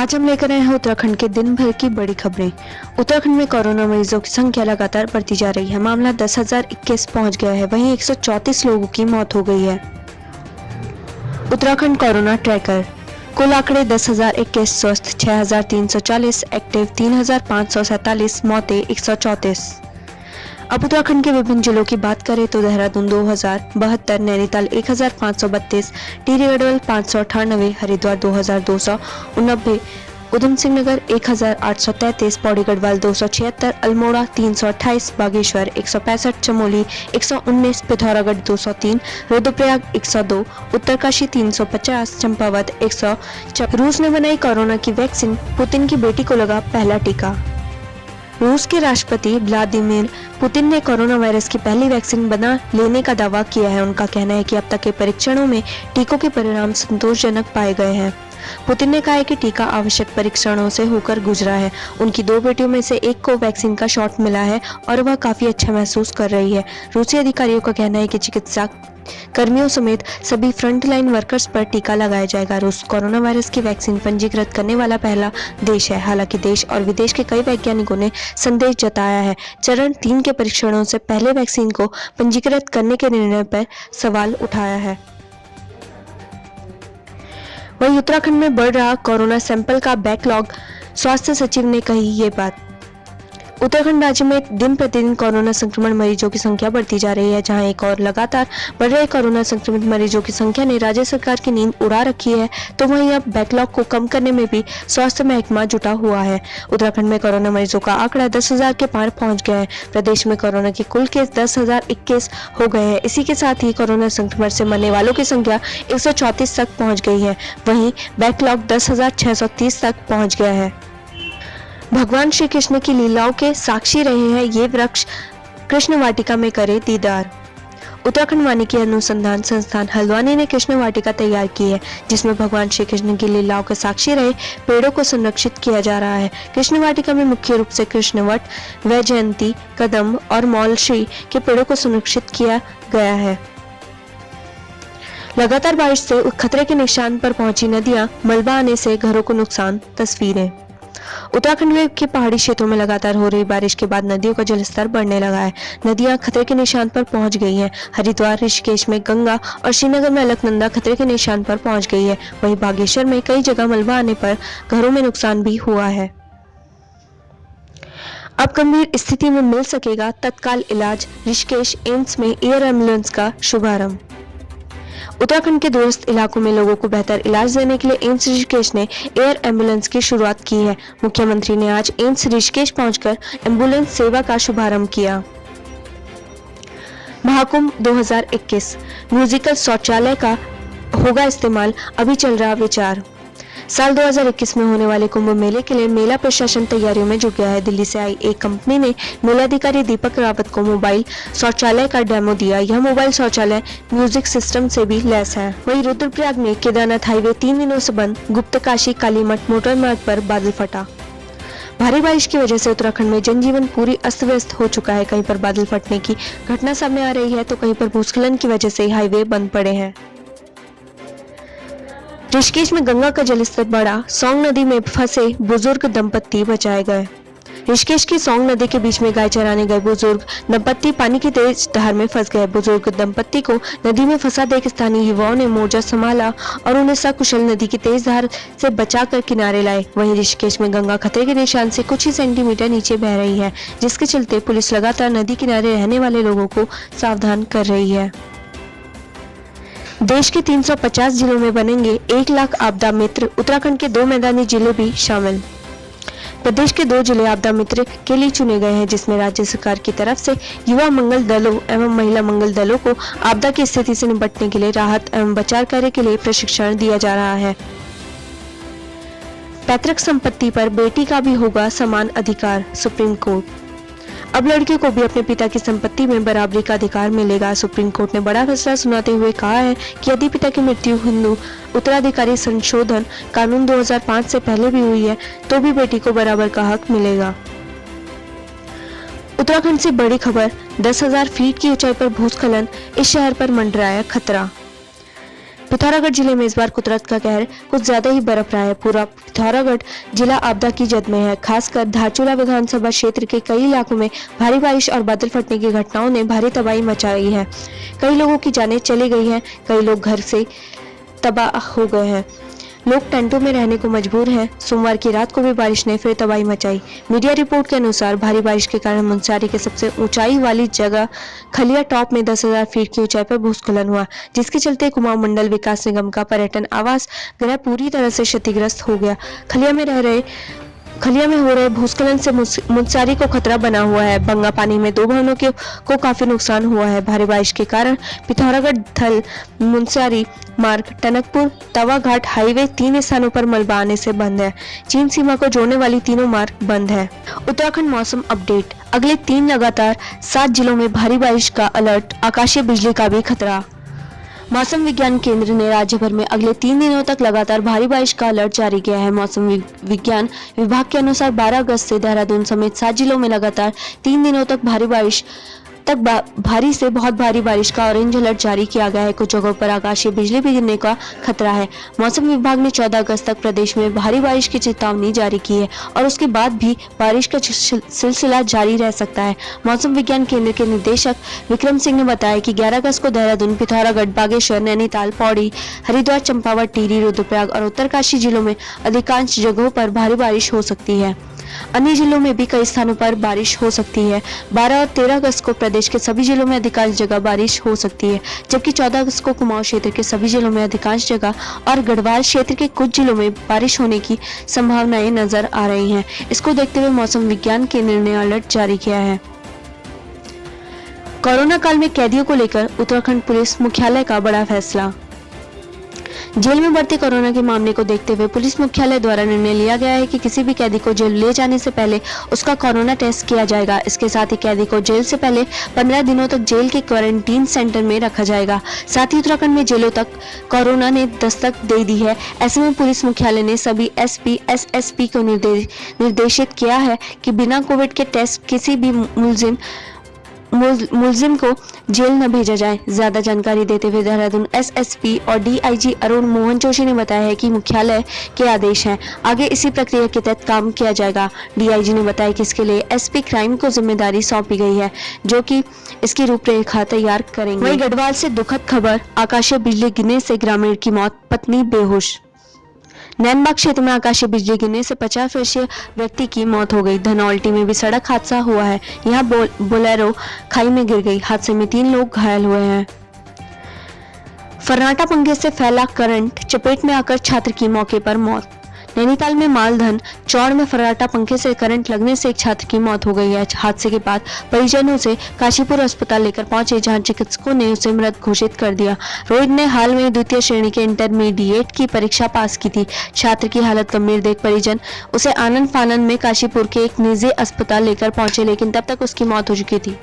आज हम लेकर आए हैं उत्तराखंड के दिन भर की बड़ी खबरें। उत्तराखंड में कोरोना मरीजों की संख्या लगातार बढ़ती जा रही है। मामला 10,021 पहुंच गया है, वहीं 134 लोगों की मौत हो गई है। उत्तराखंड कोरोना ट्रैकर, कुल आंकड़े 10,021 स्वस्थ 6,340 एक्टिव 3,547 मौतें 134। अब उत्तराखंड के विभिन्न जिलों की बात करें तो देहरादून 2,072, नैनीताल 1,532, टिहरी गढ़वाल 598, हरिद्वार 2,289, उधम सिंह नगर 1,833, पौड़ी गढ़वाल 276, अल्मोड़ा 328, बागेश्वर 165, चमोली 119, पिथौरागढ़ 203, रुद्रप्रयाग 102, उत्तरकाशी 350, चंपावत 100। रूस ने बनाई कोरोना की वैक्सीन, पुतिन की बेटी को लगा पहला टीका। रूस के राष्ट्रपति व्लादिमीर पुतिन ने कोरोना वायरस की पहली वैक्सीन बना लेने का दावा किया है। उनका कहना है कि अब तक के परीक्षणों में टीकों के परिणाम संतोषजनक पाए गए हैं। पुतिन ने कहा है कि टीका आवश्यक परीक्षणों से होकर गुजरा है। उनकी 2 बेटियों में से एक को वैक्सीन का शॉट मिला है और वह काफी अच्छा महसूस कर रही है। रूसी अधिकारियों का कहना है कि चिकित्सा कर्मियों समेत सभी फ्रंटलाइन वर्कर्स पर टीका लगाया जाएगा। रूस कोरोना वायरस की वैक्सीन पंजीकृत करने वाला पहला देश है। हालांकि देश और विदेश के कई वैज्ञानिकों ने संदेह जताया है। चरण 3 के परीक्षणों से पहले वैक्सीन को पंजीकृत करने के निर्णय पर सवाल उठाया है। वहीं उत्तराखंड में बढ़ रहा कोरोना सैंपल का बैकलॉग, स्वास्थ्य सचिव ने कही ये बात। उत्तराखंड राज्य में दिन प्रतिदिन कोरोना संक्रमण मरीजों की संख्या बढ़ती जा रही है। जहां एक और लगातार बढ़ रहे कोरोना संक्रमित मरीजों की संख्या ने राज्य सरकार की नींद उड़ा रखी है, तो वहीं अब बैकलॉग को कम करने में भी स्वास्थ्य महकमा जुटा हुआ है। उत्तराखंड में कोरोना मरीजों का आंकड़ा 10,000 के पार पहुंच गया है। प्रदेश में कोरोना के कुल केस 10,021 हो गए हैं। इसी के साथ ही कोरोना संक्रमण से मरने वालों की संख्या 134 तक पहुँच गई है। वहीं बैकलॉग 10,630 तक पहुँच गया है। भगवान श्री कृष्ण की लीलाओं के साक्षी रहे हैं ये वृक्ष, कृष्ण वाटिका में करे दीदार। उत्तराखंड वानिकी अनुसंधान संस्थान हल्द्वानी ने कृष्ण वाटिका तैयार की है, जिसमें भगवान श्री कृष्ण की लीलाओं के साक्षी रहे पेड़ों को संरक्षित किया जा रहा है। कृष्ण वाटिका में मुख्य रूप से कृष्णवट, वैजयंती, कदम्ब और मौलश्री के पेड़ों को संरक्षित किया गया है। लगातार बारिश से खतरे के निशान पर पहुंची नदियां, मलबा आने से घरों को नुकसान। तस्वीरें। उत्तराखंड के पहाड़ी क्षेत्रों में लगातार हो रही बारिश के बाद नदियों का जलस्तर बढ़ने लगा है। नदियां खतरे के निशान पर पहुंच गई हैं। हरिद्वार, ऋषिकेश में गंगा और श्रीनगर में अलकनंदा खतरे के निशान पर पहुंच गई है। वहीं बागेश्वर में कई जगह मलबा आने पर घरों में नुकसान भी हुआ है। अब गंभीर स्थिति में मिल सकेगा तत्काल इलाज, ऋषिकेश एम्स में एयर एम्बुलेंस का शुभारंभ। उत्तराखंड के दूरस्थ इलाकों में लोगों को बेहतर इलाज देने के लिए एम्स ऋषिकेश ने एयर एम्बुलेंस की शुरुआत की है। मुख्यमंत्री ने आज एम्स ऋषिकेश पहुंचकर एम्बुलेंस सेवा का शुभारंभ किया। महाकुंभ 2021, म्यूजिकल शौचालय का होगा इस्तेमाल, अभी चल रहा विचार। साल 2021 में होने वाले कुंभ मेले के लिए मेला प्रशासन तैयारियों में जुट गया है। दिल्ली से आई एक कंपनी ने मेलाधिकारी दीपक रावत को मोबाइल शौचालय का डेमो दिया। यह मोबाइल शौचालय म्यूजिक सिस्टम से भी लैस है। वहीं रुद्रप्रयाग में केदारनाथ हाईवे 3 दिनों से बंद, गुप्तकाशी कालीमठ मोटरमार्ग पर बादल फटा। भारी बारिश की वजह से उत्तराखंड में जनजीवन पूरी अस्त व्यस्त हो चुका है। कहीं पर बादल फटने की घटना सामने आ रही है, तो कहीं पर भूस्खलन की वजह से हाईवे बंद पड़े हैं। ऋषिकेश में गंगा का जलस्तर बढ़ा, सौंग नदी में फंसे बुजुर्ग दंपत्ति बचाए गए। ऋषिकेश की सौंग नदी के बीच में गाय चराने गए बुजुर्ग दंपत्ति पानी की तेज धार में फंस गए। बुजुर्ग दंपत्ति को नदी में फंसा देख स्थानीय युवाओं ने मोर्चा संभाला और उन्हें सकुशल नदी की तेज धार से बचाकर किनारे लाए। वहीं ऋषिकेश में गंगा खतरे के निशान से कुछ ही सेंटीमीटर नीचे बह रही है, जिसके चलते पुलिस लगातार नदी किनारे रहने वाले लोगों को सावधान कर रही है। देश के 350 जिलों में बनेंगे 1 लाख आपदा मित्र, उत्तराखंड के 2 मैदानी जिले भी शामिल। प्रदेश के 2 जिले आपदा मित्र के लिए चुने गए हैं, जिसमें राज्य सरकार की तरफ से युवा मंगल दलों एवं महिला मंगल दलों को आपदा की स्थिति से निपटने के लिए राहत एवं बचाव कार्य के लिए प्रशिक्षण दिया जा रहा है। पैतृक संपत्ति पर बेटी का भी होगा समान अधिकार, सुप्रीम कोर्ट। अब लड़कियों को भी अपने पिता की संपत्ति में बराबरी का अधिकार मिलेगा। सुप्रीम कोर्ट ने बड़ा फैसला सुनाते हुए कहा है कि यदि पिता की मृत्यु हिंदू उत्तराधिकारी संशोधन कानून 2005 से पहले भी हुई है, तो भी बेटी को बराबर का हक मिलेगा। उत्तराखंड से बड़ी खबर, 10,000 फीट की ऊंचाई पर भूस्खलन, इस शहर पर मंडराया खतरा। पिथौरागढ़ जिले में इस बार कुदरत का कहर कुछ ज्यादा ही बरफ रहा है। पूरा पिथौरागढ़ जिला आपदा की जद में है। खासकर धारचूला विधानसभा क्षेत्र के कई इलाकों में भारी बारिश और बादल फटने की घटनाओं ने भारी तबाही मचाई है। कई लोगों की जानें चली गई हैं, कई लोग घर से तबाह हो गए हैं। लोग टेंटों में रहने को मजबूर हैं। सोमवार की रात को भी बारिश ने फिर तबाही मचाई। मीडिया रिपोर्ट के अनुसार भारी बारिश के कारण मुनस्यारी के सबसे ऊंचाई वाली जगह खलिया टॉप में 10,000 फीट की ऊंचाई पर भूस्खलन हुआ, जिसके चलते कुमाऊं मंडल विकास निगम का पर्यटन आवास गृह पूरी तरह से क्षतिग्रस्त हो गया। खलिया में हो रहे भूस्खलन से मुनस्यारी को खतरा बना हुआ है। बंगा पानी में 2 भवनों को काफी नुकसान हुआ है। भारी बारिश के कारण पिथौरागढ़ थल मुनस्यारी मार्ग टनकपुर तवा घाट हाईवे 3 स्थानों पर मलबा आने से बंद है। चीन सीमा को जोड़ने वाली तीनों मार्ग बंद है। उत्तराखंड मौसम अपडेट। अगले 3 लगातार 7 जिलों में भारी बारिश का अलर्ट, आकाशीय बिजली का भी खतरा। मौसम विज्ञान केंद्र ने राज्य भर में अगले 3 दिनों तक लगातार भारी बारिश का अलर्ट जारी किया है। मौसम विज्ञान विभाग के अनुसार 12 अगस्त से देहरादून समेत 7 जिलों में लगातार 3 दिनों तक भारी से बहुत भारी बारिश का ऑरेंज अलर्ट जारी किया गया है। कुछ जगहों पर आकाशीय बिजली भी गिरने का खतरा है। मौसम विभाग ने 14 अगस्त तक प्रदेश में भारी बारिश की चेतावनी जारी की है और उसके बाद भी बारिश का सिलसिला जारी रह सकता है। मौसम विज्ञान केंद्र के निदेशक विक्रम सिंह ने बताया कि 11 अगस्त को देहरादून, पिथौरागढ़, बागेश्वर, नैनीताल, पौड़ी, हरिद्वार, चंपावत, टिहरी, रुद्रप्रयाग और उत्तरकाशी जिलों में अधिकांश जगहों पर भारी बारिश हो सकती है। अन्य जिलों में भी कई स्थानों पर बारिश हो सकती है। 12 और 13 अगस्त को प्रदेश के सभी जिलों में अधिकांश जगह बारिश हो सकती है, जबकि 14 अगस्त को कुमाऊं क्षेत्र के सभी जिलों में अधिकांश जगह और गढ़वाल क्षेत्र के कुछ जिलों में बारिश होने की संभावनाएं नजर आ रही हैं। इसको देखते हुए मौसम विज्ञान केंद्र ने अलर्ट जारी किया है। कोरोना काल में कैदियों को लेकर उत्तराखंड पुलिस मुख्यालय का बड़ा फैसला। जेल में बढ़ते कोरोना के मामले को देखते हुए पुलिस मुख्यालय द्वारा निर्णय लिया गया है कि किसी भी कैदी को जेल ले जाने से पहले उसका कोरोना टेस्ट किया जाएगा। इसके साथ ही कैदी को जेल से पहले 15 दिनों तक जेल के क्वारंटीन सेंटर में रखा जाएगा। साथ ही उत्तराखंड में जेलों तक कोरोना ने दस्तक दे दी है। ऐसे में पुलिस मुख्यालय ने सभी एसपी, एसएसपी को निर्देशित किया है कि बिना कोविड के टेस्ट किसी भी मुलजिम को जेल न भेजा जाए। ज्यादा जानकारी देते हुए देहरादून एसएसपी और डीआईजी अरुण मोहन जोशी ने बताया है कि मुख्यालय के आदेश हैं, आगे इसी प्रक्रिया के तहत काम किया जाएगा। डीआईजी ने बताया कि इसके लिए एसपी क्राइम को जिम्मेदारी सौंपी गई है, जो कि इसकी रूपरेखा तैयार करेंगे। वहीं गढ़वाल से दुखद खबर, आकाशीय बिजली गिरने से ग्रामीण की मौत, पत्नी बेहोश। नैनबाग क्षेत्र में आकाशीय बिजली गिरने से 50 वर्षीय व्यक्ति की मौत हो गई। धनौल्टी में भी सड़क हादसा हुआ है। यहाँ बोलेरो खाई में गिर गई। हादसे में 3 लोग घायल हुए हैं। फर्राटा पंखे से फैला करंट, चपेट में आकर छात्र की मौके पर मौत। नैनीताल में मालधन चौड़ में फर्राटा पंखे से करंट लगने से एक छात्र की मौत हो गई है। हादसे के बाद परिजनों से काशीपुर अस्पताल लेकर पहुंचे, जहां चिकित्सकों ने उसे मृत घोषित कर दिया। रोहित ने हाल में 2वीं श्रेणी के इंटरमीडिएट की परीक्षा पास की थी। छात्र की हालत गंभीर देख परिजन उसे आनन फानन में काशीपुर के एक निजी अस्पताल लेकर पहुंचे, लेकिन तब तक उसकी मौत हो चुकी थी।